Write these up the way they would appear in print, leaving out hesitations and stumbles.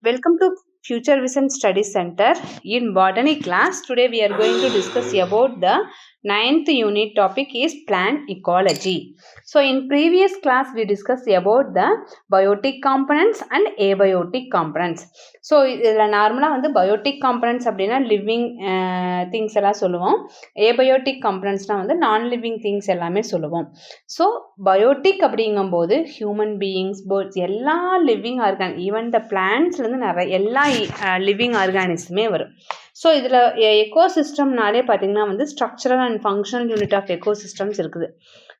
Welcome to Future Vision Study Center. In botany class, today we are going to discuss about the 9th unit topic is plant ecology. So in previous class we discussed about the biotic components and abiotic components. So இதில் நார்மலாக வந்து biotic components அப்படின்னா living things எல்லாம் சொல்லுவோம். Abiotic காம்பனன்ட்ஸ்னால் வந்து நான் living things எல்லாமே சொல்லுவோம். ஸோ பயோட்டிக் அப்படிங்கும்போது ஹியூமன் பீயிங்ஸ் பேர்ட்ஸ் எல்லா லிவிங் ஆர்கான் ஈவன் த பிளான்ட்ஸ்லேருந்து நிறைய எல்லா லிவிங் ஆர்கானிஸுமே வரும். ஸோ இதில் எக்கோசிஸ்டம்னாலே பார்த்தீங்கன்னா வந்து structural and functional unit of ecosystems இருக்குது.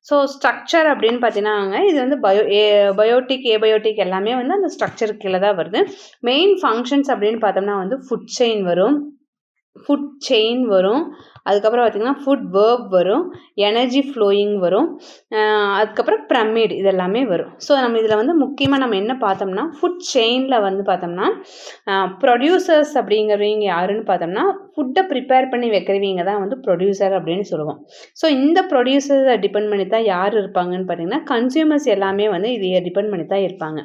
ஸோ ஸ்ட்ரக்சர் அப்படின்னு பார்த்தீங்கன்னா இது வந்து பயோட்டிக் ஏபயோட்டிக் எல்லாமே வந்து அந்த ஸ்ட்ரக்சருக்கு கீழே தான் வருது. மெயின் ஃபங்க்ஷன்ஸ் அப்படின்னு பார்த்தோம்னா வந்து ஃபுட் செயின் வரும், அதுக்கப்புறம் பார்த்திங்கன்னா ஃபுட் வேர்ப் வரும், எனர்ஜி ஃப்ளோயிங் வரும், அதுக்கப்புறம் பிரமிட் இதெல்லாமே வரும். ஸோ நம்ம இதில் வந்து முக்கியமாக நம்ம என்ன பார்த்தோம்னா ஃபுட் செயினில் வந்து பார்த்தோம்னா ப்ரொடியூசர்ஸ் அப்படிங்கிறவங்க யாருன்னு பார்த்தோம்னா ஃபுட்டை ப்ரிப்பேர் பண்ணி வைக்கிறவங்க தான் வந்து ப்ரொடியூசர் அப்படின்னு சொல்லுவோம். ஸோ இந்த ப்ரொடியூசர்ஸை டிபெண்ட் பண்ணி தான் யார் இருப்பாங்கன்னு பார்த்தீங்கன்னா கன்சியூமர்ஸ் எல்லாமே வந்து இதை டிபெண்ட் பண்ணி தான் இருப்பாங்க.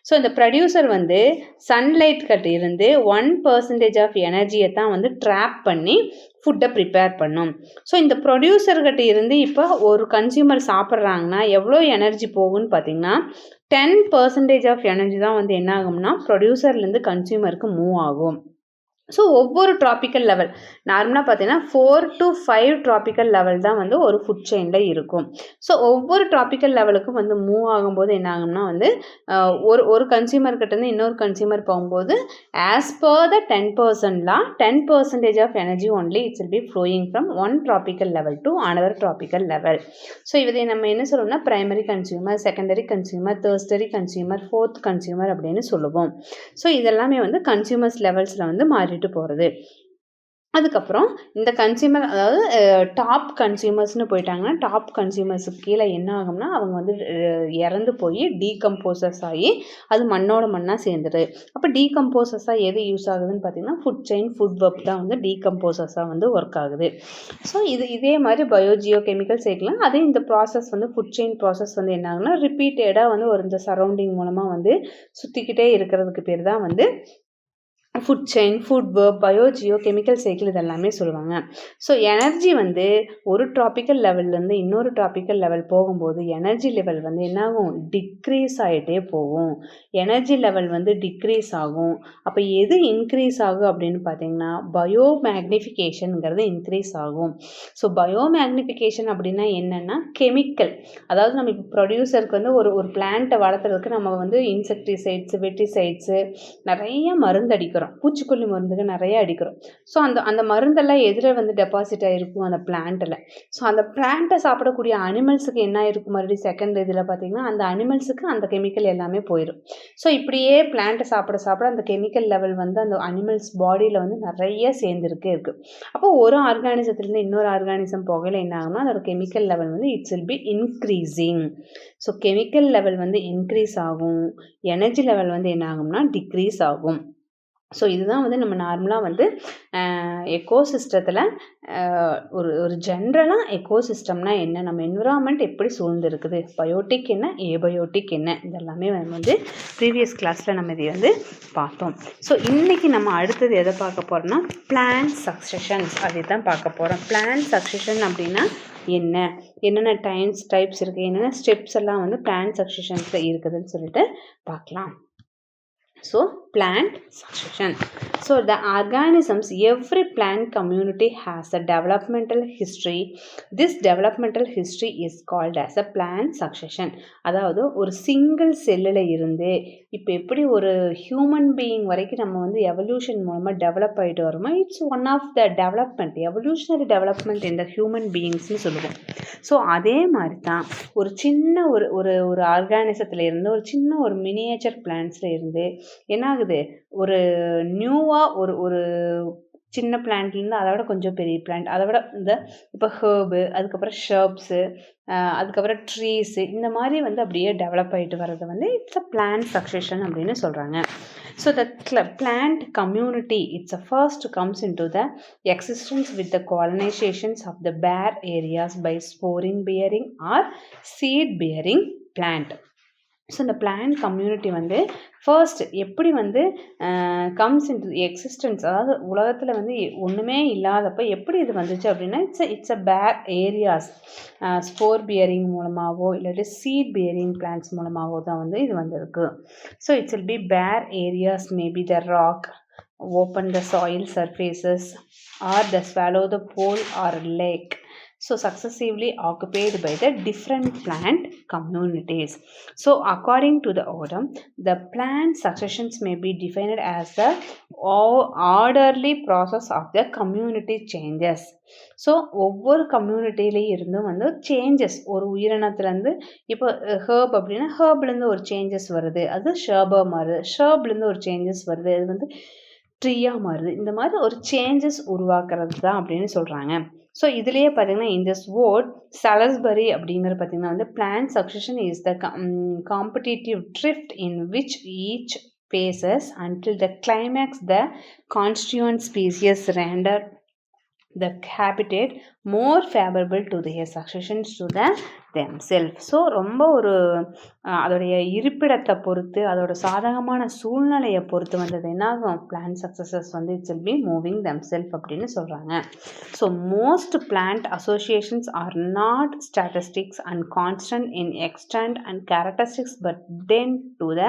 ஸோ இந்த ப்ரொடியூசர் வந்து சன்லைட் கிட்ட இருந்து 1% ஆஃப் எனர்ஜியை தான் வந்து ட்ராப் பண்ணி ஃபுட்டை ப்ரிப்பேர் பண்ணும். ஸோ இந்த ப்ரொடியூசர்கிட்ட இருந்து இப்போ ஒரு கன்சியூமர் சாப்பிட்றாங்கன்னா எவ்வளோ எனர்ஜி போகும்னு பார்த்தீங்கன்னா 10% ஆஃப் எனர்ஜி தான் வந்து என்ன ஆகும்னா ப்ரொடியூசர்லேருந்து கன்சியூமருக்கு மூவ் ஆகும். ஸோ ஒவ்வொரு ட்ராபிக்கல் லெவல் நார்மலாக பார்த்தீங்கன்னா 4 to 5 ட்ராபிக்கல் லெவல் தான் வந்து ஒரு ஃபுட் செயினில் இருக்கும். ஸோ ஒவ்வொரு ட்ராபிக்கல் லெவலுக்கும் வந்து மூவ் ஆகும்போது என்ன ஆகும்னா வந்து ஒரு கன்சியூமர்கிட்டேருந்து இன்னொரு கன்சியூமர் போகும்போது as per the 10% of energy only it's will be flowing from one trophic level to another trophic level. So இதை நம்ம என்ன சொல்லணும்னா primary consumer, secondary consumer, tertiary consumer, fourth consumer அப்படின்னு சொல்லுவோம். ஸோ இதெல்லாமே வந்து கன்சியூமர்ஸ் லெவல்ஸில் வந்து மாறிட்டு போகிறது. அதுக்கப்புறம் இந்த கன்சியூமர் அதாவது டாப் கன்சியூமர்ஸ்னு போயிட்டாங்கன்னா டாப் கன்சியூமர்ஸுக்கு கீழே என்ன ஆகும்னா அவங்க வந்து இறந்து போய் டீகம்போசஸ் ஆகி அது மண்ணோட மண்ணாக சேர்ந்துரு. அப்போ டீகம்போசஸாக எது யூஸ் ஆகுதுன்னு பார்த்தீங்கன்னா ஃபுட் செயின் ஃபுட் வெப் தான் வந்து டீகம்போசஸாக வந்து ஒர்க் ஆகுது. ஸோ இதே மாதிரி பயோஜியோ கெமிக்கல் சைக்கிள் அதே இந்த ப்ராசஸ் வந்து ஃபுட் செயின் ப்ராசஸ் வந்து என்ன ஆகுனா ரிப்பீட்டடாக வந்து ஒரு இந்த சரௌண்டிங் மூலமாக வந்து சுற்றிக்கிட்டே இருக்கிறதுக்கு பேர் தான் வந்து food chain, food web, biogeochemical cycle இதெல்லாமே சொல்லுவாங்க. ஸோ எனர்ஜி வந்து ஒரு ட்ராபிக்கல் லெவல்லேருந்து இன்னொரு ட்ராபிக்கல் லெவல் போகும்போது எனர்ஜி லெவல் வந்து என்ன ஆகும் டிக்ரீஸ் ஆகிட்டே போகும். எனர்ஜி லெவல் வந்து டிக்ரீஸ் ஆகும். அப்போ எது இன்க்ரீஸ் ஆகும் அப்படின்னு பார்த்தீங்கன்னா பயோ மேக்னிஃபிகேஷனுங்கிறது இன்க்ரீஸ் ஆகும். ஸோ பயோ மேக்னிஃபிகேஷன் அப்படின்னா என்னென்னா கெமிக்கல், அதாவது நம்ம இப்போ ப்ரொடியூசருக்கு வந்து ஒரு பிளான்ட்டை வளர்த்துறதுக்கு நம்ம வந்து இன்செக்டிசைட்ஸு, வெட்டிசைட்ஸு நிறைய மருந்து அடிக்கிறோம், பூச்சிக்கொல்லி மருந்துகள் நிறைய அடிக்கிறோம். ஸோ அந்த மருந்தெல்லாம் எதில் வந்து டெபாசிட் ஆகிருக்கும் அந்த பிளான்ட்டில். ஸோ அந்த பிளான்ட்டை சாப்பிடக்கூடிய அனிமல்ஸுக்கு என்ன இருக்கும் மறுபடியும் செகண்ட் இதில் பார்த்திங்கன்னா அந்த அனிமல்ஸுக்கு அந்த கெமிக்கல் எல்லாமே போயிடும். ஸோ இப்படியே பிளான்ட்டை சாப்பிட அந்த கெமிக்கல் லெவல் வந்து அந்த அனிமல்ஸ் பாடியில் வந்து நிறைய சேர்ந்துருக்கே இருக்குது. அப்போ ஒரு ஆர்கானிசத்துலேருந்து இன்னொரு ஆர்கானிசம் போகல என்ன ஆகும்னா அதோட கெமிக்கல் லெவல் வந்து it's will B increasing. So chemical level வந்து இன்க்ரீஸ் ஆகும், எனர்ஜி லெவல் வந்து என்ன ஆகும்னா டிக்ரீஸ் ஆகும். ஸோ இதுதான் வந்து நம்ம நார்மலாக வந்து எக்கோசிஸ்டத்தில் ஒரு ஜென்ரலாக எக்கோசிஸ்டம்னா என்ன, நம்ம என்விரான்மெண்ட் எப்படி சூழ்ந்துருக்குது, பயோட்டிக் என்ன ஏபயோட்டிக் என்ன இதெல்லாமே வந்து ப்ரீவியஸ் கிளாஸில் நம்ம இதை வந்து பார்த்தோம். ஸோ இன்றைக்கி நம்ம அடுத்தது எதை பார்க்க போகிறோம்னா பிளான்ட் சக்சஷன்ஸ் அதை தான் பார்க்க போகிறோம். பிளான்ட் சக்சஷன் அப்படின்னா என்னென்ன டைப்ஸ் இருக்குது, என்னென்ன ஸ்டெப்ஸ் எல்லாம் வந்து பிளான்ட் சக்சஷன்ஸில் இருக்குதுன்னு சொல்லிட்டு பார்க்கலாம். So plant succession. So the organisms, every plant community has a developmental history. This developmental history is called as a plant succession. அதாவது ஒரு சிங்கிள் செல்லில் இருந்து இப்போ எப்படி ஒரு ஹியூமன் பீயிங் வரைக்கும் நம்ம வந்து எவல்யூஷன் மூலமாக டெவலப் ஆகிட்டு வரோமோ it's one of the development, evolutionary development இந்த ஹியூமன் பீயிங்ஸ்னு சொல்லுவோம். ஸோ அதே மாதிரி தான் ஒரு சின்ன ஒரு ஆர்கானிசத்தில் இருந்து ஒரு சின்ன ஒரு மினியேச்சர் பிளான்ட்ஸில் இருந்து என்ன ஆகுது ஒரு நியூவாக ஒரு சின்ன பிளான்ட்லேருந்து அதை விட கொஞ்சம் பெரிய பிளான்ட், அதை விட இந்த இப்போ ஹேர்பு, அதுக்கப்புறம் ஷர்ப்ஸு, அதுக்கப்புறம் ட்ரீஸு இந்த மாதிரி வந்து அப்படியே டெவலப் ஆகிட்டு வர்றது வந்து இட்ஸ் அ பிளான்ட் சக்சஷன் அப்படின்னு சொல்கிறாங்க. So the plant community, it's a first comes into the existence with the colonizations of the bare areas by sporing bearing or seed bearing plant. So இந்த plant community வந்து first எப்படி வந்து comes in to existence, அதாவது உலகத்தில் வந்து ஒன்றுமே இல்லாதப்போ எப்படி இது வந்துச்சு அப்படின்னா இட்ஸ் அ பேர் ஏரியாஸ், ஸ்போர் பியரிங் மூலமாகவோ இல்லாட்டி சீட் பியரிங் பிளான்ட்ஸ் மூலமாகவோ தான் வந்து இது வந்திருக்கு. ஸோ இட்ஸ் வில் பி பேர் areas, maybe the rock, open the soil surfaces, or the swallow the pole or lake, so successively occupied by the different plant communities. So according to the order, the plant successions may be defined as the orderly process of the community changes. So ஒவ்வொரு கம்யூனிட்டிலையும் இருந்தும் வந்து changes, ஒரு உயிரினத்துலேருந்து இப்போ herb அப்படின்னா ஹேர்ப்லேருந்து ஒரு changes வருது, அது ஷர்பாக மாறுது, ஷர்ப்லேருந்து ஒரு சேஞ்சஸ் வருது, அது வந்து ட்ரீயாக மாறுது. இந்த மாதிரி ஒரு சேஞ்சஸ் உருவாக்குறது தான் அப்படின்னு சொல்கிறாங்க. ஸோ இதுலேயே பார்த்தீங்கன்னா இந்த வேர்ட் சலஸ்பரி அப்படிங்கிறது பார்த்தீங்கன்னா வந்து plant succession is the competitive drift in which each phases until the climax the constituent species render the habitat more favorable to their successions to the themselves. So ரொம்ப ஒரு அதோடைய இருப்பிடத்தை பொறுத்து, அதோட சாதகமான சூழ்நிலையை பொறுத்து வந்தது என்னாகும், பிளான்ட் சக்சஸஸ் வந்து it's will be moving themselves அப்படின்னு சொல்கிறாங்க. So most plant associations are not statistics and constant in extent and characteristics but tend to the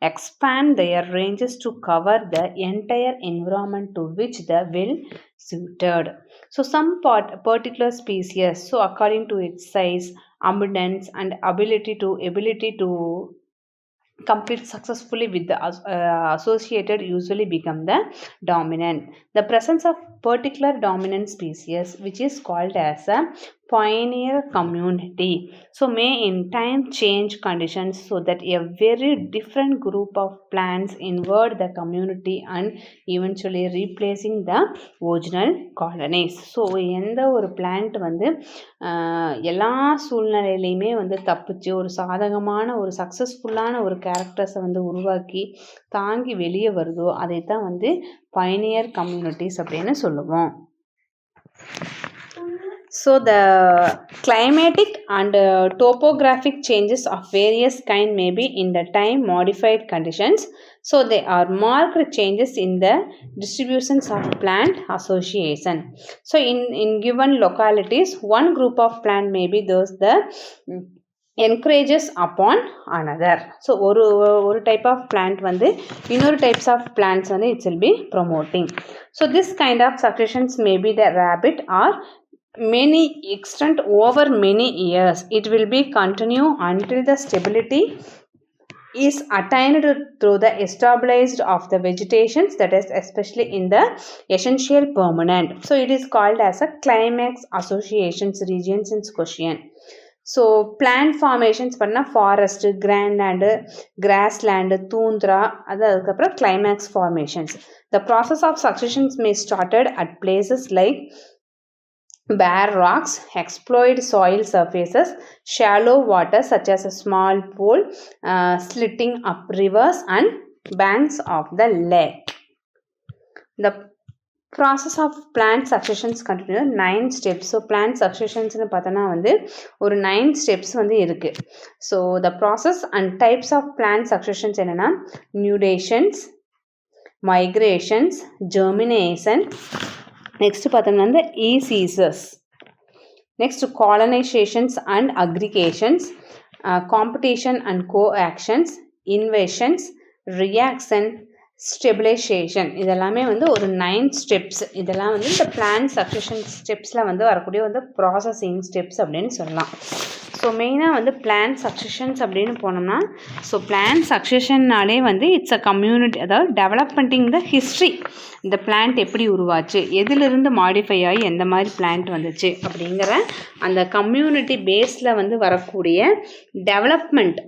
expand their ranges to cover the entire environment to which the will suited. So some particular species, so according to its size, abundance and ability to compete successfully with the associated usually become the dominant. The presence of particular dominant species, which is called as a pioneer community, so may in time change conditions so that a very different group of plants invade the community and eventually replacing the original colonies. So எந்த ஒரு plant வந்து எல்லா சூழ்நிலையிலையுமே வந்து தப்பிச்சு ஒரு சாதகமான ஒரு சக்ஸஸ்ஃபுல்லான ஒரு கேரக்டர்ஸை வந்து உருவாக்கி தாங்கி வெளியே வருதோ அதைத்தான் வந்து பைனியர் கம்யூனிட்டிஸ் அப்படின்னு சொல்லுவோம். So the climatic and topographic changes of various kind may be in the time modified conditions. So they are marked changes in the distributions of plant association. So in given localities, one group of plant may be those the encourages upon another. So ஒரு type of plant வந்து இன்னொரு types of plants வந்து it will be promoting. So this kind of successions may be the rabbit or many extent over many years. It will be continue until the stability is attained through the established of the vegetations, that is especially in the essential permanent. So it is called as a climax associations regions in question. So plant formations பண்ணா forest, கிராண்ட்லேண்டு, grassland, தூந்திரா, அதுக்கப்புறம் climax formations. The process of successions may started at places like bare rocks, explored soil surfaces, shallow water such as a small pool, slitting up rivers and banks of the lake. The process of plant successions continue 9 steps. So plant successions னு பார்த்தோன்னா வந்து ஒரு 9 steps வந்து இருக்கு. So the process and types of plant successions என்னன்னா nudations, migrations, germination, next பார்த்தோம்னா வந்து ecesis, next colonizations and aggregations, competition and coactions, invasions, reaction, stabilisation. இதெல்லாமே வந்து ஒரு 9 ஸ்டெப்ஸ். இதெல்லாம் வந்து இந்த பிளான் சக்சஷன் ஸ்டெப்ஸில் வந்து வரக்கூடிய வந்து ப்ராசஸிங் ஸ்டெப்ஸ் அப்படின்னு சொல்லலாம். ஸோ மெயினாக வந்து பிளான் சக்சஷன்ஸ் அப்படின்னு போனோம்னா, ஸோ பிளான் சக்சஷன்னாலே வந்து இட்ஸ் அ கம்யூனிட்டி, அதாவது டெவலப்மெண்ட்டிங் த ஹிஸ்ட்ரி. இந்த பிளான்ட் எப்படி உருவாச்சு, எதிலிருந்து மாடிஃபை ஆகி எந்த மாதிரி பிளான்ட் வந்துச்சு அப்படிங்கிற அந்த கம்யூனிட்டி பேஸில் வந்து வரக்கூடிய டெவலப்மெண்ட்.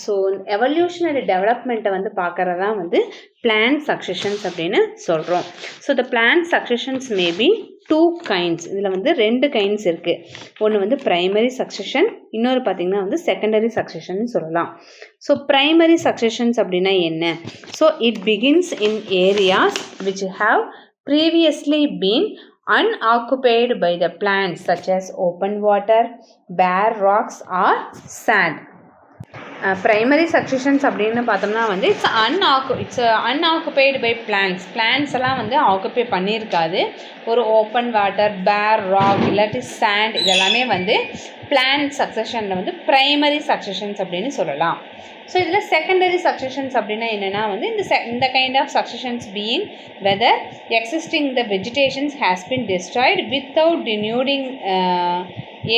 ஸோ எவல்யூஷனரி டெவலப்மெண்ட்டை வந்து பார்க்குறதான் வந்து பிளான் சக்சஷன்ஸ் அப்படின்னு சொல்கிறோம். So the plant successions maybe 2 kinds. இதில் வந்து 2 kinds இருக்குது. ஒன்று வந்து ப்ரைமரி சக்சஷன், இன்னொரு பார்த்திங்கன்னா வந்து செகண்டரி சக்சஷன் சொல்லலாம். ஸோ ப்ரைமரி சக்சஷன்ஸ் அப்படின்னா என்ன? So it begins in areas which have previously been unoccupied by the plants such as open water, bare rocks or sand. Primary successions அப்படின்னு பார்த்தோம்னா வந்து இட்ஸ் அன்ஆக்குபைடு பை பிளான்ஸ் எல்லாம் வந்து occupy பண்ணியிருக்காது. ஒரு open water, பேர் rock இல்லாட்டி sand இதெல்லாமே வந்து பிளான்ட் சக்சஷனில் வந்து ப்ரைமரி சக்சஷன்ஸ் அப்படின்னு சொல்லலாம். ஸோ இதில் செகண்டரி சக்சஷன்ஸ் அப்படின்னா என்னென்னா வந்து இந்த kind of successions being whether existing the vegetations has been destroyed without denuding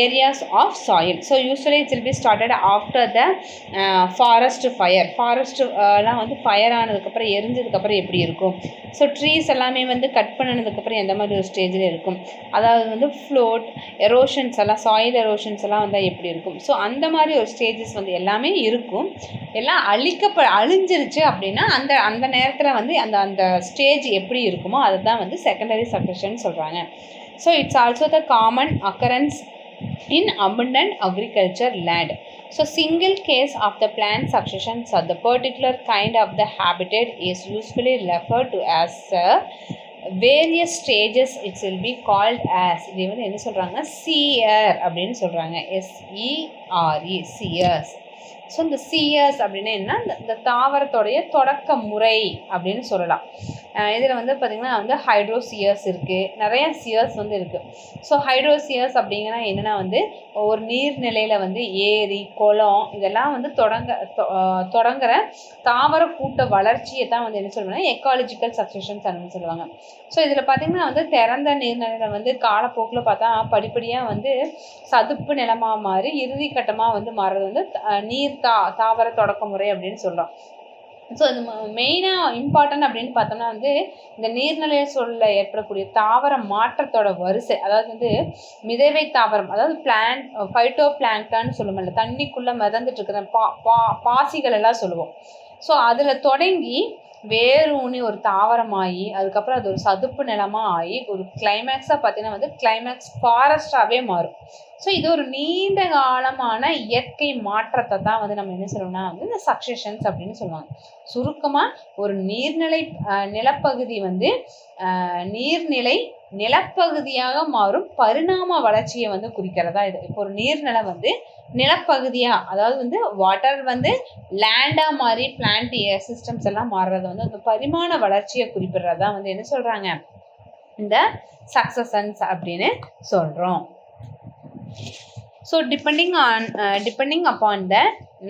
areas of soil. So usually it will be started after the forest fire. Forest எல்லாம் வந்து fire ஆனதுக்கப்புறம் எரிஞ்சதுக்கப்புறம் எப்படி இருக்கும், ஸோ ட்ரீஸ் எல்லாமே வந்து கட் பண்ணினதுக்கப்புறம் எந்த மாதிரி ஒரு ஸ்டேஜில் இருக்கும், அதாவது வந்து ஃப்ளோட் எரோஷன்ஸ் எல்லாம், சாயில் எரோஷன்ஸ் எல்லாம் வந்தால் எப்படி இருக்கும், ஸோ அந்த மாதிரி ஒரு ஸ்டேஜஸ் வந்து எல்லாமே இருக்கும். எல்லாம் அழிஞ்சிருச்சு அப்படின்னா அந்த நேரத்தில் வந்து அந்த ஸ்டேஜ் எப்படி இருக்குமோ அதை தான் வந்து செகண்டரி சக்சஷன் சொல்கிறாங்க. So it's also the common occurrence in abundant agriculture land. So single case of the plant successions or the particular kind of the habitat is usually referred to as various stages. It will be called as, இது வந்து என்ன சொல்கிறாங்க, sear அப்படின்னு சொல்கிறாங்க, SERE sears. So இந்த cheers அப்படின்னா என்ன, இந்த தாவரத்தோடைய தொடக்க முறை அப்படின்னு சொல்லலாம். இதில் வந்து பார்த்திங்கன்னா வந்து ஹைட்ரோசியர்ஸ் இருக்குது, நிறையா சியர்ஸ் வந்து இருக்குது. ஸோ ஹைட்ரோசியர்ஸ் அப்படிங்கன்னா என்னென்னா வந்து ஒரு நீர்நிலையில் வந்து ஏரி, குளம் இதெல்லாம் வந்து தொடங்குற தாவர கூட்ட வளர்ச்சியை தான் வந்து என்ன சொல்லுவாங்கன்னா எக்காலஜிக்கல் சக்சஷன்ஸ் அப்படின்னு சொல்லுவாங்க. ஸோ இதில் பார்த்திங்கன்னா வந்து திறந்த நீர்நிலையில் வந்து காலப்போக்கில் பார்த்தா படிப்படியாக வந்து சதுப்பு நிலமாக மாறி இறுதி கட்டமாக வந்து மாறுறது வந்து நீர் தாவர தொடக்க முறை அப்படின்னு சொல்கிறோம். ஸோ இது மெயினாக இம்பார்ட்டன்ட் அப்படின்னு பார்த்தோம்னா வந்து இந்த நீர்நிலை சூழலில் ஏற்படக்கூடிய தாவர மாற்றத்தோட வரிசை, அதாவது வந்து மிதவை தாவரம், அதாவது ஃபைட்டோ பிளாங்க்டான்னு சொல்லுவோம்ல, தண்ணிக்குள்ளே மிதந்துட்டு இருக்கிற பாசிகள் எல்லாம் சொல்லுவோம். ஸோ அதில் தொடங்கி வேரூனி ஒரு தாவரமாகி அதுக்கப்புறம் அது ஒரு சதுப்பு நிலமாக ஆகி ஒரு கிளைமேக்ஸாக பார்த்தீங்கன்னா வந்து கிளைமேக்ஸ் ஃபாரஸ்டாகவே மாறும். ஸோ இது ஒரு நீண்ட காலமான இயற்கை மாற்றத்தை தான் வந்து நம்ம என்ன சொல்லுவோம்னா வந்து இந்த சக்சஷன்ஸ் அப்படின்னு சொல்லுவாங்க. சுருக்கமாக ஒரு நிலப்பகுதி வந்து நீர்நிலை நிலப்பகுதியாக மாறும் பரிணாம வளர்ச்சியை வந்து குறிக்கிறதா இது. இப்போ ஒரு நீர்நிலை வந்து நிலப்பகுதியாக, அதாவது வந்து வாட்டர் வந்து லேண்டாக மாறி பிளான்ட் சிஸ்டம்ஸ் எல்லாம் மாறுறது வந்து அந்த பரிமாண வளர்ச்சியை குறிப்பிடுறதா வந்து என்ன சொல்கிறாங்க, இந்த சக்சஷன்ஸ் அப்படின்னு சொல்கிறோம். So depending upon the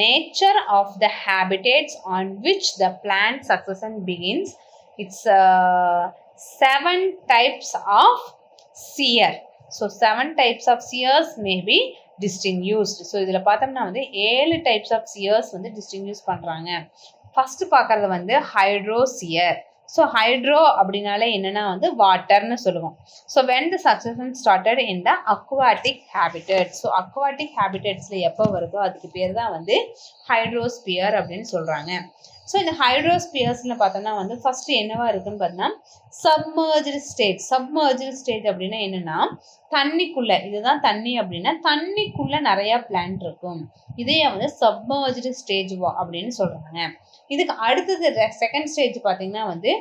nature of the habitats on which the plant succession begins, it's 7 types of sear. So 7 types of sears may be distinguished. So இதில் பார்த்தோம்னா வந்து 7 types of sears வந்து distinguish பண்ணுறாங்க. ஃபஸ்ட்டு பார்க்குறது வந்து ஹைட்ரோசியர். So hydro அப்படின்னாலே என்னென்னா வந்து வாட்டர்னு சொல்லுவோம். So when the succession started in the aquatic habitats. So aquatic ஹேபிட்டட்ஸில் எப்போ வருதோ அதுக்கு பேர் தான் வந்து ஹைட்ரோஸ்பியர் அப்படின்னு சொல்கிறாங்க. ஸோ இந்த ஹைட்ரோஸ்பியர்ஸ்னு பார்த்தோம்னா வந்து ஃபஸ்ட்டு என்னவா இருக்குன்னு பார்த்தோம்னா சப்மர்ஜ்டு ஸ்டேஜ் அப்படின்னா என்னென்னா தண்ணிக்குள்ளே, இதுதான் தண்ணி அப்படின்னா தண்ணிக்குள்ளே நிறையா பிளான்ட் இருக்கும். இதே வந்து சப்மர்ஜ்டு ஸ்டேஜ் அப்படின்னு சொல்கிறாங்க. இதுக்கு அடுத்தது செகண்ட் ஸ்டேஜ் பார்த்தீங்கன்னா வந்து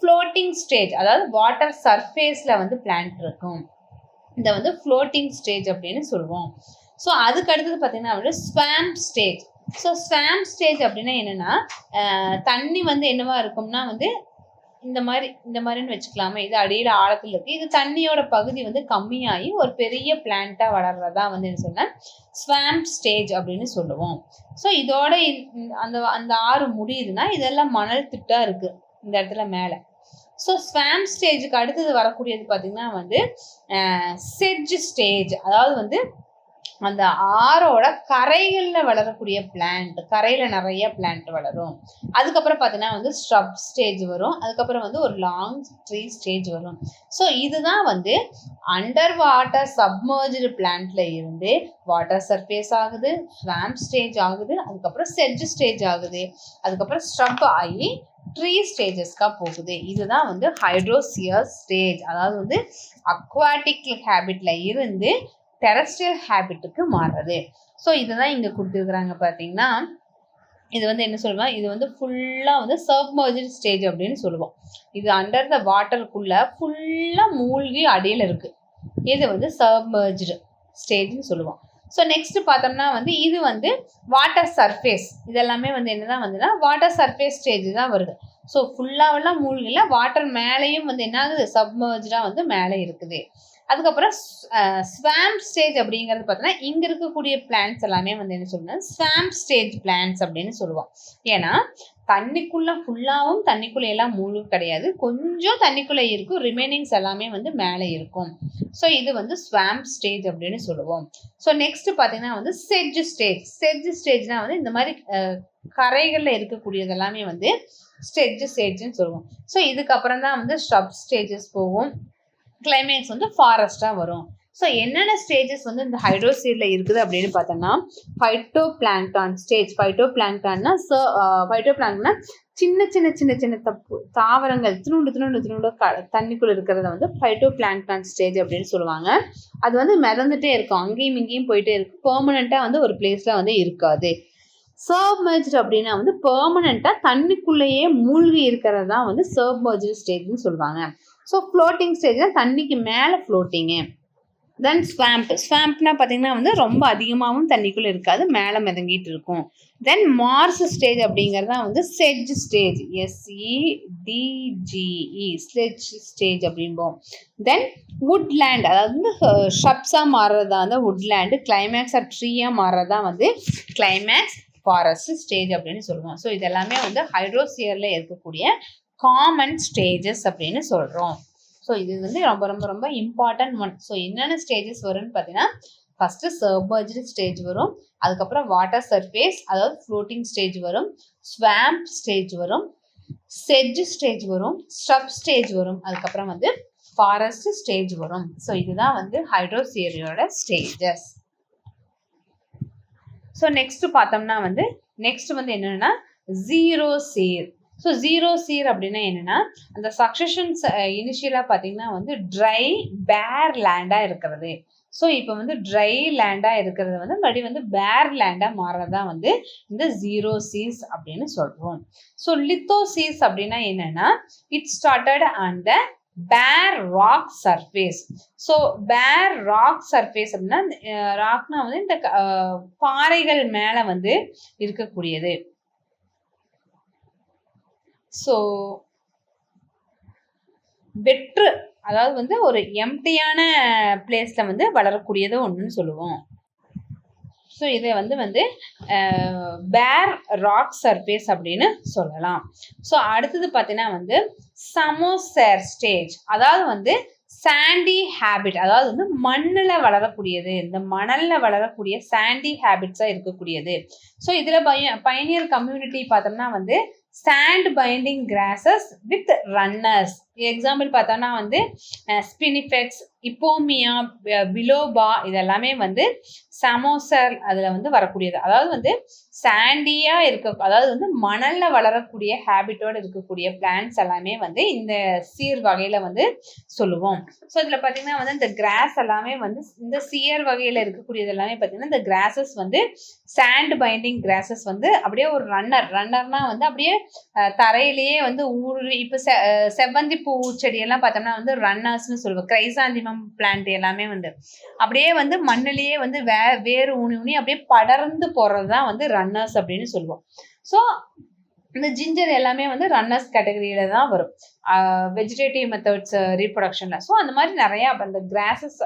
ஃப்ளோட்டிங் ஸ்டேஜ், அதாவது வாட்டர் சர்ஃபேஸில் வந்து பிளான்ட் இருக்கும். இதை வந்து ஃப்ளோட்டிங் ஸ்டேஜ் அப்படின்னு சொல்லுவோம். ஸோ அதுக்கு அடுத்தது பார்த்தீங்கன்னா வந்து swamp stage. So swamp stage அப்படின்னா என்னென்னா தண்ணி வந்து என்னவா இருக்கும்னா வந்து இந்த மாதிரின்னு வச்சுக்கலாமே, இது அடியில் ஆழத்தில் இருக்குது. இது தண்ணியோட பகுதி வந்து கம்மியாகி ஒரு பெரிய பிளான்ட்டாக வளர்றதா வந்து என்ன சொன்னால் ஸ்வாம்ப் ஸ்டேஜ் அப்படின்னு சொல்லுவோம். ஸோ இதோட அந்த ஆறு முடியுதுன்னா இதெல்லாம் மணல் திட்டாக இருக்குது இந்த இடத்துல மேலே. ஸோ ஸ்வாம்ப் ஸ்டேஜுக்கு அடுத்தது வரக்கூடியது பார்த்திங்கன்னா வந்து செட்ஜ் ஸ்டேஜ், அதாவது வந்து அந்த ஆறோட கரைகளில் வளரக்கூடிய பிளான்ட், கரையில் நிறைய பிளான்ட் வளரும். அதுக்கப்புறம் பார்த்தீங்கன்னா வந்து ஸ்ட்ரப் ஸ்டேஜ் வரும். அதுக்கப்புறம் வந்து ஒரு லாங் ட்ரீ ஸ்டேஜ் வரும். ஸோ இதுதான் வந்து அண்டர் வாட்டர் சப்மர்ஜ்டு பிளான்ட்ல இருந்து வாட்டர் சர்ஃபேஸ் ஆகுது, ஸ்வாம்ப் ஸ்டேஜ் ஆகுது, அதுக்கப்புறம் செட்ஜ் ஸ்டேஜ் ஆகுது, அதுக்கப்புறம் ஸ்ட்ரப் ஆகி ட்ரீ ஸ்டேஜஸ்க்காக போகுது. இதுதான் வந்து ஹைட்ரோசியர் ஸ்டேஜ், அதாவது வந்து அக்வாட்டிக் ஹேபிட்ல இருந்து டெரஸ்ட்ரியல் ஹேபிட்டுக்கு மாறுறது. ஸோ இதுதான் இங்கே கொடுத்துருக்குறாங்க பார்த்தீங்கன்னா. இது வந்து என்ன சொல்லுவோம், இது வந்து ஃபுல்லாக வந்து சப்மர்ஜ்டு ஸ்டேஜ் அப்படின்னு சொல்லுவோம். இது அண்டர் த வாட்டருக்குள்ளே ஃபுல்லாக மூழ்கி அடியில் இருக்குது. இது வந்து சப்மர்ஜ்டு ஸ்டேஜ்னு சொல்லுவோம். ஸோ நெக்ஸ்ட் பார்த்தோம்னா வந்து இது வந்து வாட்டர் சர்ஃபேஸ். இதெல்லாமே வந்து என்னதான் வந்துன்னா வாட்டர் சர்ஃபேஸ் ஸ்டேஜ் தான் வருது. ஸோ ஃபுல்லாவெல்லாம் மூழ்கல, வாட்டர் மேலேயும் வந்து என்ன ஆகுது, சப்மர்ஜாக வந்து மேலே இருக்குது. அதுக்கப்புறம் ஸ்வாம்ப் ஸ்டேஜ் அப்படிங்கிறது பார்த்தோன்னா இங்கே இருக்கக்கூடிய பிளான்ட்ஸ் எல்லாமே வந்து என்ன சொல்லணும், ஸ்வாம்ப் ஸ்டேஜ் பிளான்ட்ஸ் அப்படின்னு சொல்லுவோம். ஏன்னா தண்ணிக்குள்ள ஃபுல்லாகவும் தண்ணிக்குள்ள எல்லாம் மூழ்கு கிடையாது, கொஞ்சம் தண்ணிக்குள்ள இருக்கும், ரிமைனிங்ஸ் எல்லாமே வந்து மேலே இருக்கும். ஸோ இது வந்து ஸ்வாம்ப் ஸ்டேஜ் அப்படின்னு சொல்லுவோம். ஸோ நெக்ஸ்ட் பார்த்தீங்கன்னா வந்து செட்ஜ் ஸ்டேஜ். செட்ஜ் ஸ்டேஜ்னா வந்து இந்த மாதிரி கரைகளில் இருக்கக்கூடியது எல்லாமே வந்து செட்ஜ் ஸ்டேஜ்னு சொல்லுவோம். ஸோ இதுக்கப்புறம் தான் வந்து ஸ்ரப் ஸ்டேஜஸ் போகும், கிளைமேக்ஸ் வந்து ஃபாரஸ்டாக வரும். ஸோ என்னென்ன ஸ்டேஜஸ் வந்து இந்த ஹைட்ரோஸ்பியரில் இருக்குது அப்படின்னு பார்த்தோம்னா ஃபைட்டோ பிளாங்டான் ஸ்டேஜ். ஃபைட்டோ பிளாங்டான்னா சின்ன சின்ன சின்ன சின்ன தாவரங்கள் திருண்டு தண்ணிக்குள்ள இருக்கிறத வந்து ஃபைட்டோ பிளாங்டான் ஸ்டேஜ் அப்படின்னு சொல்லுவாங்க. அது வந்து மிதந்துட்டே இருக்கும், அங்கேயும் இங்கேயும் போயிட்டே இருக்கும், பெர்மனண்ட்டாக வந்து ஒரு பிளேஸில் வந்து இருக்காது. சப்மர்ஜ்டு அப்படின்னா வந்து பெர்மனண்ட்டாக தண்ணிக்குள்ளேயே மூழ்கி இருக்கிறது தான் வந்து சப்மர்ஜ்டு ஸ்டேஜ்னு சொல்லுவாங்க. ஸோ ஃப்ளோட்டிங் ஸ்டேஜ்னா தண்ணிக்கு மேலே ஃப்ளோட்டிங்கு. தென் ஸ்வாம்ப்னா பார்த்தீங்கன்னா வந்து ரொம்ப அதிகமாகவும் தண்ணிக்குள்ளே இருக்காது, மேலே மிதங்கிட்டு இருக்கும். தென் மார்ஸ் ஸ்டேஜ் அப்படிங்கிறது தான் வந்து sedge stage, SEDGE sledge stage அப்படிம்போம். தென் வுட்லேண்ட், அதாவது வந்து ஷப்ஸாக மாறுறதா வந்து வுட்லேண்டு, கிளைமேக்ஸாக ட்ரீயாக மாறுறதா வந்து கிளைமேக்ஸ் ஃபாரஸ்ட் ஸ்டேஜ் அப்படின்னு சொல்லுவோம். ஸோ இதெல்லாமே வந்து ஹைட்ரோஸ்பியரில் இருக்கக்கூடிய காமன் ஸ்டேஜஸ் அப்படின்னு சொல்கிறோம். ஸோ இது வந்து ரொம்ப ரொம்ப ரொம்ப இம்பார்ட்டன்ட் ஒன். ஸோ என்னென்ன ஸ்டேஜஸ் வரும்னு பார்த்தீங்கன்னா ஃபஸ்ட்டு சப்மர்ஜ்டு ஸ்டேஜ் வரும், அதுக்கப்புறம் வாட்டர் சர்ஃபேஸ் அதாவது ஃப்ளோட்டிங் ஸ்டேஜ் வரும், ஸ்வாம்ப் ஸ்டேஜ் வரும், செட்ஜ் ஸ்டேஜ் வரும், ஸ்ரப் ஸ்டேஜ் வரும், அதுக்கப்புறம் வந்து ஃபாரஸ்ட் ஸ்டேஜ் வரும். ஸோ இதுதான் வந்து ஹைட்ரோஸ்பியரோட ஸ்டேஜஸ். ஸோ நெக்ஸ்ட் பார்த்தோம்னா வந்து நெக்ஸ்ட் வந்து என்னென்னா ஜீரோஸ்பியர். ஸோ ஜீரோஸ்பியர் அப்படின்னா என்னென்னா அந்த சக்சஷன்ஸ் இனிஷியலாக பார்த்தீங்கன்னா வந்து ட்ரை பேர் லேண்டாக இருக்கிறது. ஸோ இப்போ வந்து ட்ரை லேண்டாக இருக்கிறது வந்து மறுபடியும் வந்து பேர் லேண்டாக மாறுறதா வந்து இந்த ஜீரோஸ்பியர் அப்படின்னு சொல்கிறோம். ஸோ லித்தோஸ்பியர் அப்படின்னா என்னென்னா இட் ஸ்டார்டட் ஆன் த பேர் ராக் சர்ஃபேஸ். ஸோ பேர் ராக் சர்ஃபேஸ் அப்படின்னா ராக்னா வந்து இந்த பாறைகள் மேலே வந்து இருக்கக்கூடியது. ஸோ வெற்று, அதாவது வந்து ஒரு எம்டியான பிளேஸில் வந்து வளரக்கூடியது ஒன்றுன்னு சொல்லுவோம். ஸோ இதை வந்து பேர் ராக் சர்ஃபேஸ் அப்படின்னு சொல்லலாம். ஸோ அடுத்தது பார்த்தீங்கன்னா வந்து சமோசேர் ஸ்டேஜ், அதாவது வந்து சாண்டி ஹேபிட், அதாவது வந்து மண்ணில் வளரக்கூடியது, இந்த மணலில் வளரக்கூடிய சாண்டி ஹேபிட்ஸாக இருக்கக்கூடியது. ஸோ இதில் பயனியர் கம்யூனிட்டி பார்த்தோம்னா வந்து sand binding grasses with runners. Example பார்த்தோம்னா வந்து ஸ்பினிஃபெக்ஸ், இப்போமியா, பிலோபா இதெல்லாமே வந்து சமோசர் அதில் வந்து வரக்கூடியது. அதாவது வந்து சாண்டியாக அதாவது வந்து மணலில் வளரக்கூடிய ஹேபிட்டோடு இருக்கக்கூடிய பிளான்ட்ஸ் எல்லாமே வந்து இந்த சீர் வகையில் வந்து சொல்லுவோம். ஸோ இதில் பார்த்தீங்கன்னா வந்து இந்த கிராஸ் எல்லாமே வந்து இந்த சீர் வகையில் இருக்கக்கூடியது எல்லாமே பார்த்தீங்கன்னா இந்த கிராசஸ் வந்து சாண்ட் பைண்டிங் கிராசஸ் வந்து அப்படியே ஒரு ரன்னர்னா வந்து அப்படியே தரையிலேயே வந்து இப்போ செவ்வந்தி பூ செடியெல்லாம் பார்த்தோம்னா வந்து ரன்னர்ஸ்னு சொல்லுவோம். கிரைசாந்திமம் பிளான்ட் எல்லாமே வந்து அப்படியே வந்து மண்ணிலேயே வந்து வேறு ஊனி அப்படியே படர்ந்து போகிறது தான் வந்து ரன்னர்ஸ் அப்படின்னு சொல்லுவோம். ஸோ இந்த ஜிஞ்சர் எல்லாமே வந்து ரன்னர்ஸ் கேட்டகரியில தான் வரும் வெஜிடேட்டிவ் மெத்தட்ஸ் ரீப்ரொடக்ஷன்ல. ஸோ அந்த மாதிரி நிறைய அந்த கிராசஸ்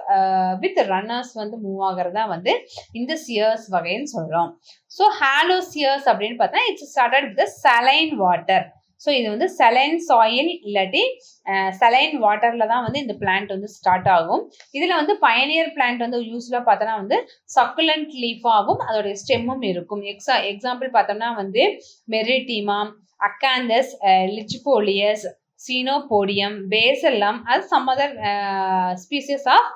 வித் ரன்னர்ஸ் வந்து மூவ் ஆகிறதா வந்து இந்த சியர்ஸ் வகைன்னு சொல்றோம். ஸோ ஹாலோ சியர்ஸ் அப்படின்னு பார்த்தா it's started with saline water. So இது வந்து சலைன் சாயில் இல்லாட்டி சலைன் வாட்டர்ல தான் வந்து இந்த பிளான்ட் வந்து ஸ்டார்ட் ஆகும். இதுல வந்து பயனியர் பிளான்ட் வந்து யூஸ்வலா பார்த்தோம்னா வந்து சக்குலண்ட் லீஃபாகவும் அதோட ஸ்டெம்மும் இருக்கும். எக்ஸாம்பிள் பார்த்தோம்னா வந்து மெரிட்டிமா, அக்காந்தஸ், லிச்சிபோலியஸ், சீனோபோடியம், பேசல்லம், அது சம் அதர் ஸ்பீசிஸ் ஆஃப்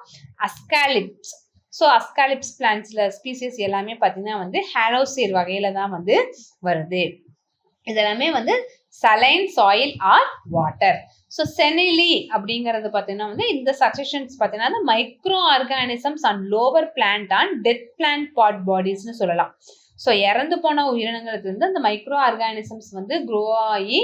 அஸ்காலிப்ஸ். ஸோ அஸ்காலிப்ஸ் பிளான்ட்ஸ்ல ஸ்பீசிஸ் எல்லாமே பார்த்தீங்கன்னா வந்து ஹாலோசியர் வகையில தான் வந்து வருது. இதெல்லாமே வந்து saline soil or water. So செனிலி அப்படிங்கிறது பார்த்தீங்கன்னா வந்து இந்த சக்சஷன்ஸ் பார்த்தீங்கன்னா micro organisms and lower plant and dead plant bod பாடிஸ்னு சொல்லலாம். ஸோ இறந்து போன உயிரினங்களுக்கு வந்து அந்த மைக்ரோ ஆர்கானிசம்ஸ் வந்து க்ரோ ஆகி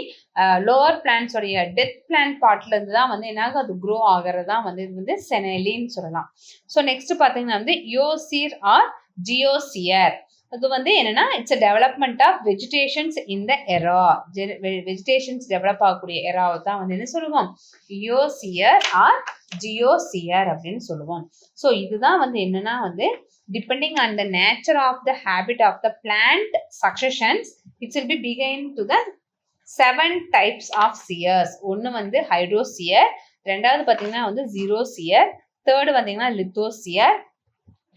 லோவர் பிளான்ட்ஸோடைய டெத் பிளான்ட் பார்ட்ல இருந்து தான் வந்து என்னாகும் அது க்ரோ ஆகிறது தான் வந்து இது வந்து செனலின்னு சொல்லலாம். ஸோ நெக்ஸ்ட் பார்த்தீங்கன்னா வந்து யோசீர் ஆர் ஜியோஸ்பியர். அது வந்து என்னன்னா it's a development of vegetations in the era. Vegetations develop ஆகக்கூடிய எராவை தான் வந்து என்ன சொல்லுவோம், இயோஸ்பியர் ஆர் ஜியோஸ்பியர் அப்படின்னு சொல்லுவோம். ஸோ இதுதான் வந்து என்னன்னா வந்து depending on the nature of the habit of the plant successions, it will be begin to the 7 types of shears. ஒன்று வந்து ஹைட்ரோஸ்பியர், ரெண்டாவது பார்த்தீங்கன்னா வந்து ஜீரோஸ்பியர், தேர்டு பார்த்தீங்கன்னா லித்தோஸ்பியர்,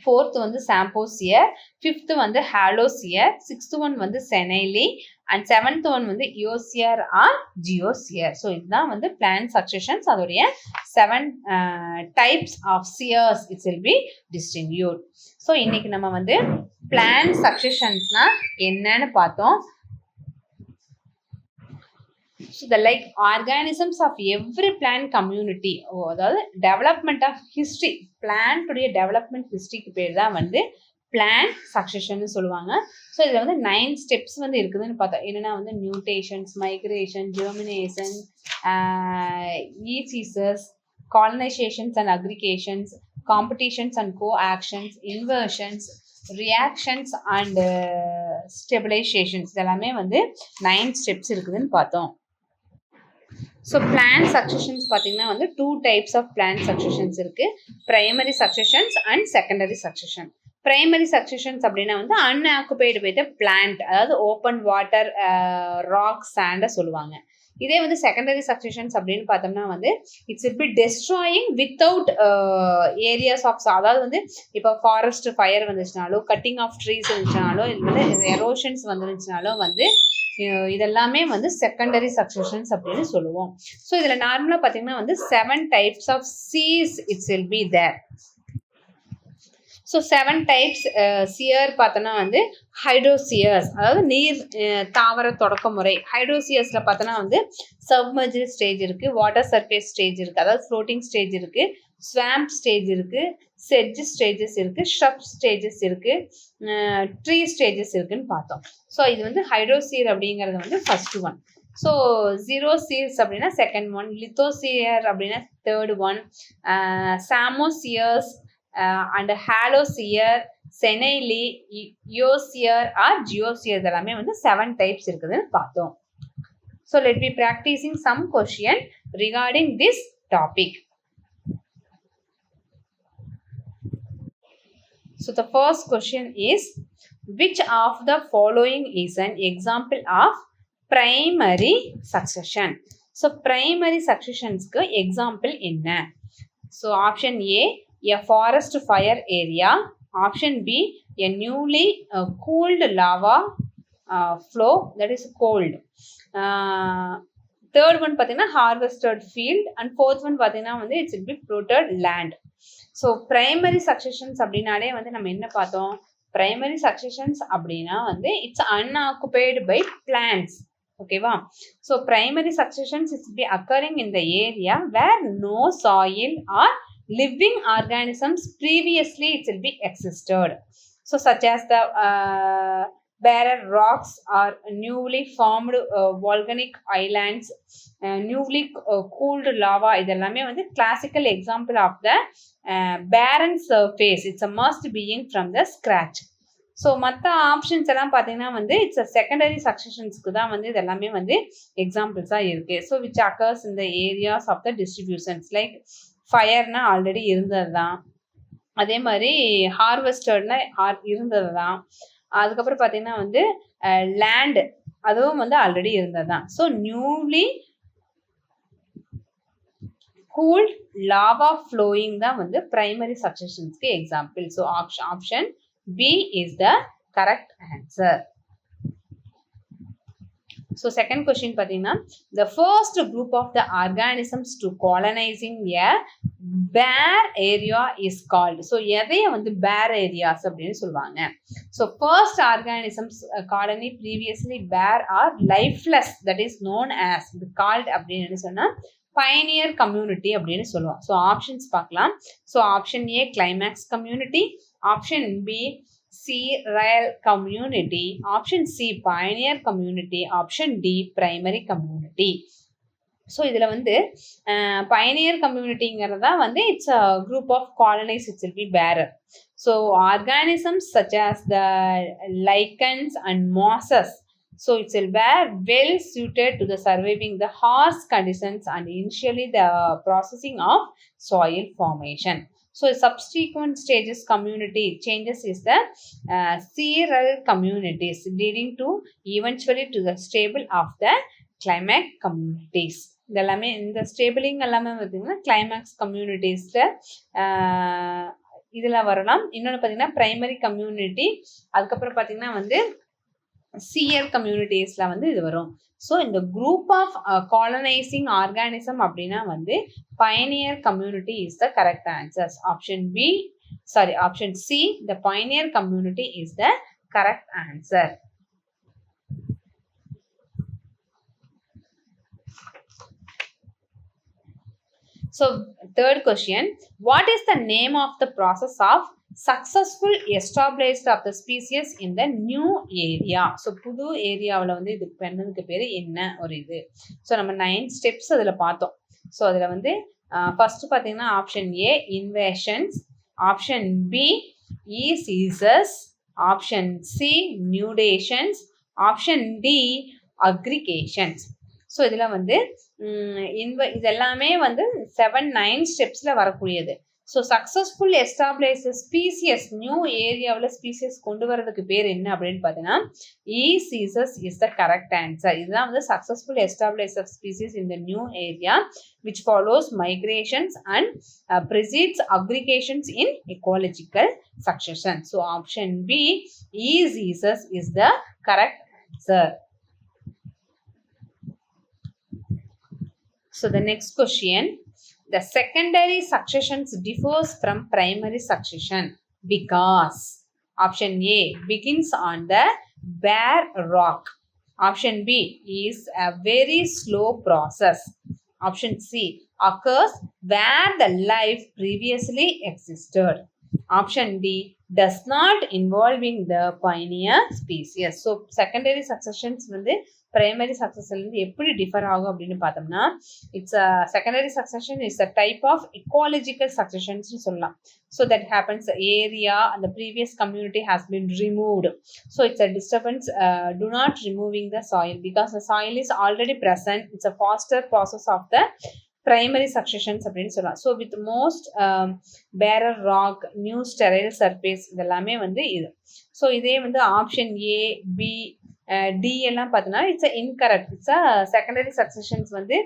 ஃபோர்த் வந்து சாம்போஸ்பியர், ஃபிஃப்த் வந்து ஹாலோஸ்பியர், சிக்ஸ்த் ஒன் வந்து செனைலி அண்ட் செவன்த் ஒன் வந்து இயோஸ்பியர் ஆர் ஜியோஸ்பியர். ஸோ இதுதான் வந்து பிளான்ட் சக்சஷன்ஸ், அதோடைய 7 types of seres it's will be distribute. So இன்னைக்கு நம்ம வந்து பிளான்ட் சக்சஷன்ஸ்னா என்னன்னு பார்த்தோம். So the like organisms of every plant community, அதாவது டெவலப்மெண்ட் ஆஃப் ஹிஸ்ட்ரி, பிளான்ட்டுடைய டெவலப்மெண்ட் ஹிஸ்ட்ரிக்கு பேர் தான் வந்து பிளான்ட் சக்சஷன் சொல்லுவாங்க. ஸோ இதில் வந்து 9 ஸ்டெப்ஸ் வந்து இருக்குதுன்னு பார்த்தோம். என்னென்னா வந்து nudations, migration, germination, ecesis, colonisations and aggregations, competitions and coactions, inversions, reactions and stabilisations, இதெல்லாமே வந்து 9 ஸ்டெப்ஸ் இருக்குதுன்னு பார்த்தோம். ஸோ பிளான்ட் சக்சஷன்ஸ் பார்த்தீங்கன்னா வந்து 2 டைப்ஸ் ஆஃப் பிளான்ட் சக்சஷன்ஸ் இருக்கு, primary successions and secondary succession. Primary successions அப்படின்னா வந்து அன்ஆக்குபைடு பை த பிளான்ட், அதாவது ஓப்பன் வாட்டர், ராக், சாண்டை சொல்லுவாங்க. இதே வந்து செகண்டரி சக்சஷன்ஸ் அப்படின்னு பார்த்தோம்னா வந்து it's will be destroying without areas of, அதாவது வந்து இப்போ ஃபாரஸ்ட் ஃபயர் வந்துச்சுனாலோ, கட்டிங் ஆஃப் ட்ரீஸ் இருந்துச்சுனாலோ, இல்லை வந்து எரோஷன்ஸ் வந்துருந்துச்சுனாலோ வந்து இதெல்லாமே வந்து செகண்டரி சக்சஷன்ஸ் அப்படின்னு சொல்லுவோம். ஸோ இதில் நார்மலாக பார்த்தீங்கன்னா வந்து 7 டைப்ஸ் ஆஃப் சீஸ் it's will be there. So 7 types sere பார்த்தோன்னா வந்து ஹைட்ரோசியர்ஸ், அதாவது நீர் தாவர தொடக்க முறை. ஹைட்ரோசியர்ஸில் பார்த்தோன்னா வந்து சப்மர்ஜ் ஸ்டேஜ் இருக்குது, வாட்டர் சர்ஃபேஸ் ஸ்டேஜ் இருக்குது, அதாவது ஃப்ளோட்டிங் ஸ்டேஜ் இருக்குது, ஸ்வாம்ப் ஸ்டேஜ் இருக்குது, செட்ஜ் ஸ்டேஜஸ் இருக்குது, ஷ்ரப் ஸ்டேஜஸ் இருக்குது, ட்ரீ ஸ்டேஜஸ் இருக்குன்னு பார்த்தோம். ஸோ இது வந்து ஹைட்ரோசியர் அப்படிங்கிறது வந்து ஃபர்ஸ்ட் ஒன். ஸோ ஜீரோசியர்ஸ் அப்படின்னா செகண்ட் ஒன், லித்தோசியர் அப்படின்னா third one, psammoseres and halosere, செனைலி, இயோஸ்பியர் ஆர் ஜியோஸ்பியர், இதெல்லாமே வந்து 7 டைப்ஸ் இருக்குதுன்னு பார்த்தோம். So let be practising some question regarding this topic. So the first question is, which of the following is an example of primary succession? So primary successions ku example enna? So option A, a forest fire area. Option B, a newly cooled lava flow, that is cold. Third one pathina harvested field, and fourth one pathina வந்து it will be fruited land. So primary successions அப்படின்னாலே வந்து நம்ம என்ன பார்த்தோம், primary successions அப்படின்னா வந்து it's unoccupied by plants. ஓகேவா? So primary successions it's be occurring in the area where no soil or living organisms previously it's will be existed. So such as the barren rocks or newly formed volcanic islands, newly cooled lava, இதெல்லாமே வந்து classical example of the barren surface. It's a must being from the scratch. So மற்ற options எல்லாம் பார்த்தீங்கன்னா வந்து it's a secondary சக்சஷன்ஸ்க்கு தான் வந்து இதெல்லாமே வந்து எக்ஸாம்பிள்ஸாக இருக்குது. So which occurs in the areas of the distributions, like ஃபயர்னா ஆல்ரெடி இருந்தது தான், அதே மாதிரி ஹார்வெஸ்டர்னா இருந்தது தான், அதுக்கப்புறம் பார்த்தீங்கன்னா வந்து லேண்ட் அதுவும் வந்து ஆல்ரெடி இருந்தது தான். So newly cooled lava flowing தான் வந்து பிரைமரி சக்சஷன்ஸ்க்கு example. So option B is the correct answer. So second question பார்த்தீங்கன்னா, the first group of the organisms to colonizing a bare area is called. So எதைய வந்து bare areas அப்படின்னு சொல்லுவாங்க. So first organisms colony previously bare or lifeless, that is known as called அப்படின்னு சொன்னால் pioneer community அப்படின்னு சொல்லுவோம். So options பார்க்கலாம். So option A climax community, option B C-Rail community, option C pioneer community, option D primary community. So இதில் வந்து pioneer கம்யூனிட்டிங்கிறதா வந்து it's a group of colonise it's will be bearer. So organisms such as the lichens and mosses, so it's well suited to the surviving the harsh conditions and initially the processing of soil formation. So subsequent stages community changes is the seral communities leading to eventually to the stable of the climax communities. இதெல்லாமே இந்த ஸ்டேபிளிங் எல்லாமே பார்த்தீங்கன்னா climax கம்யூனிட்டிஸில் இதில் வரலாம். இன்னொன்று பார்த்தீங்கன்னா primary community, அதுக்கப்புறம் பார்த்தீங்கன்னா வந்து சிஎல் கம்யூனிட்டிஸில் வந்து இது வரும். ஸோ இந்த குரூப் ஆஃப் காலனைசிங் ஆர்கானிசம் அப்படின்னா வந்து Pioneer community is the correct answers. Option see the Pioneer community is the correct answer. So third question, what is the name of the process of successful established of the species in the new area? So புது ஏரியாவில் வந்து இது பண்ணதுக்கு பேர் என்ன ஒரு இது. So நம்ம 9 ஸ்டெப்ஸ் அதில் பார்த்தோம். ஸோ அதில் வந்து ஃபர்ஸ்ட் பார்த்தீங்கன்னா option A invasions, option B ecesis, option C nudations, option D aggregations. So இதில் வந்து இதெல்லாமே வந்து 7-9 ஸ்டெப்ஸில் வரக்கூடியது. So successful establish species new ஏரியாவில் ஸ்பீசியஸ் கொண்டு வரதுக்கு பேர் என்ன அப்படின்னு பார்த்தீங்கன்னா ecesis is the correct answer. இதுதான் வந்து successful establish species in the new area which follows migrations and precedes aggregations in ecological succession. So option B ecesis is the correct answer. So the next question, the secondary successions differs from primary succession because option A begins on the bare rock, option B is a very slow process, option C occurs where the life previously existed, option D does not involving the pioneer species. So secondary successions வந்து primary சக்சஷன்லேருந்து எப்படி differ ஆகும் அப்படின்னு பார்த்தோம்னா it's secondary succession is a type of ecological சக்சஷன்ஸ்னு சொல்லலாம். So that happens area அந்த previous community has been removed. So it's a disturbance to not removing the soil because the soil is already present. It's a faster process of the primary successions அப்படின்னு சொல்லலாம். So with most bare rock new sterile surface இதெல்லாமே வந்து இது. So இதே வந்து option A B D எல்லாம் பார்த்தோன்னா it's incorrect. It's secondary successions வந்து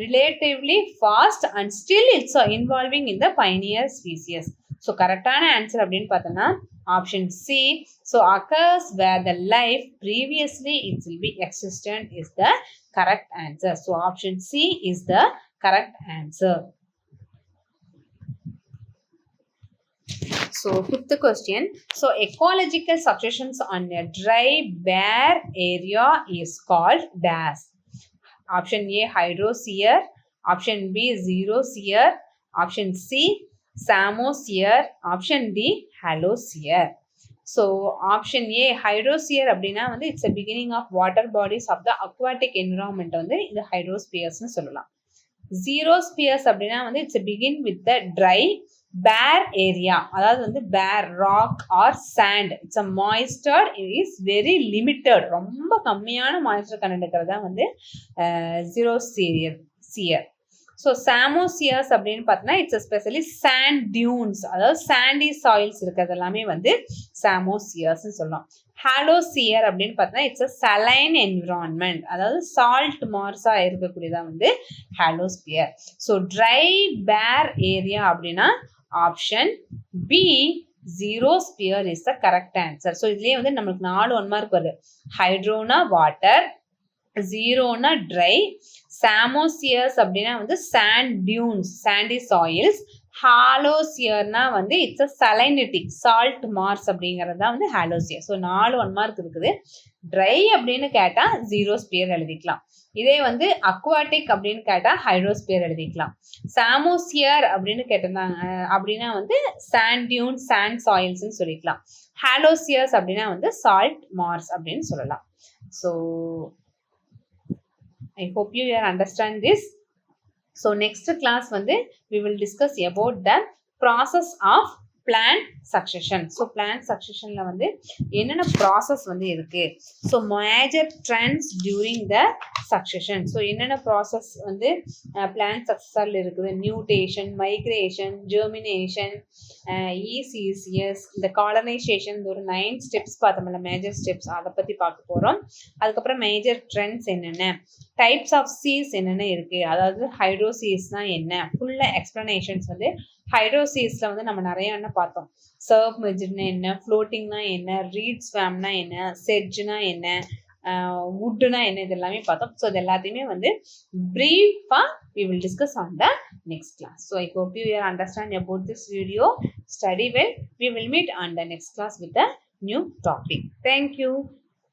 relatively fast and still it's involving in the pioneer species. So கரெக்டான ஆன்சர் அப்படின்னு பார்த்தோன்னா option C. So occurs where the life previously it's will be existent is the correct answer. So option C is the correct answer. So fifth question, so ecological successions on a dry bare area is called dash. Option A hydrosphere, option B xerosphere, option C samosphere, option D halosphere. So option A hydrosphere அப்படின்னா வந்து it's a beginning of water bodies of the aquatic environment வந்து இது hydrospheres னு சொல்லலாம். Xeroseres அப்படின்னா வந்து it's begin with the dry bare area, அதாவது வந்து bare rock or sand. It's a moisture is very limited, ரொம்ப கம்மியான மாய்ஸ்டர் கண்டென்ட் இருக்கிறது தான் வந்து ஜீரோஸ்பியர். ஸோ சாமோசியர்ஸ் அப்படின்னு பார்த்தோன்னா இட்ஸ் எஸ்பெஷலி சாண்ட் டியூன்ஸ், அதாவது சாண்டி சாயில்ஸ் இருக்கிறது எல்லாமே வந்து சாமோசியர்ஸ்ன்னு சொல்லலாம். ஹாலோசியர் அப்படின்னு பார்த்தோன்னா இட்ஸ் அ சலைன் என்விரான்மெண்ட், அதாவது சால்ட் மார்ஸா இருக்கக்கூடியதான் வந்து halosphere. So dry bare area அப்படின்னா option B xerosphere is the correct answer. So இதுலேயே வந்து நம்மளுக்கு 4 1 மார்க் வருது. ஹைட்ரோனா வாட்டர், ஜீரோனா ட்ரை, சாமோசியர்ஸ் அப்படின்னா வந்து சாண்ட் டியூன்ஸ் சாண்டி சாயில்ஸ், ஹாலோசியர்னா வந்து இட்ஸ் அ சலைனிட்டிக் சால்ட் மார்ஸ் அப்படிங்கிறது தான் வந்து ஹாலோசியர். ஸோ 4 1 மார்க் இருக்குது. ட்ரை அப்படின்னு கேட்டால் ஜீரோஸ்பியர் எழுதிக்கலாம். இதே வந்து அக்வாட்டிக் அப்படின்னு கேட்டால் ஹைட்ரோஸ்பியர் எழுதிக்கலாம். சாமோசியர் அப்படின்னு கேட்டிருந்தாங்க அப்படின்னா வந்து சாண்ட் டியூன் சாண்ட் சாயில்ஸ்ன்னு சொல்லிக்கலாம். ஹாலோசியர்ஸ் அப்படின்னா வந்து சால்ட் மார்ஸ் அப்படின்னு சொல்லலாம். So I hope you understand this. So next class வந்து we will discuss about the process of plant succession. So plant சக்சஷனில் வந்து என்னென்ன ப்ராசஸ் வந்து இருக்குது. So major trends during the succession. So என்னென்ன ப்ராசஸ் வந்து பிளான்ட் சக்சஸரில் இருக்குது. மியூட்டேஷன், மைக்ரேஷன், ஜெர்மினேஷன், இசிசிஎஸ், இந்த காலனைசேஷன், ஒரு 9 ஸ்டெப்ஸ் பார்த்தோம்ல, மேஜர் ஸ்டெப்ஸ், அதை பற்றி பார்க்க போகிறோம். அதுக்கப்புறம் மேஜர் ட்ரெண்ட்ஸ் என்னென்ன, டைப்ஸ் ஆஃப் சீஸ் என்னென்ன இருக்குது, அதாவது ஹைட்ரோசீஸ்னால் என்ன, ஃபுல்லாக எக்ஸ்ப்ளனேஷன்ஸ் வந்து ஹைட்ரோசீஸில் வந்து நம்ம நிறைய என்ன பார்த்தோம். சப்மெர்ஜ்னா என்ன, ஃப்ளோட்டிங்னா என்ன, ரீட் ஸ்வாம்னா என்ன, செட்ஜ்னா என்ன, வுட்னா என்ன, இது எல்லாமே பார்த்தோம். ஸோ இது எல்லாத்தையுமே வந்து பிரீஃபாக we will discuss on the next class. So I hope you understand about this video. Study well. We will meet on the next class with a new topic. Thank you.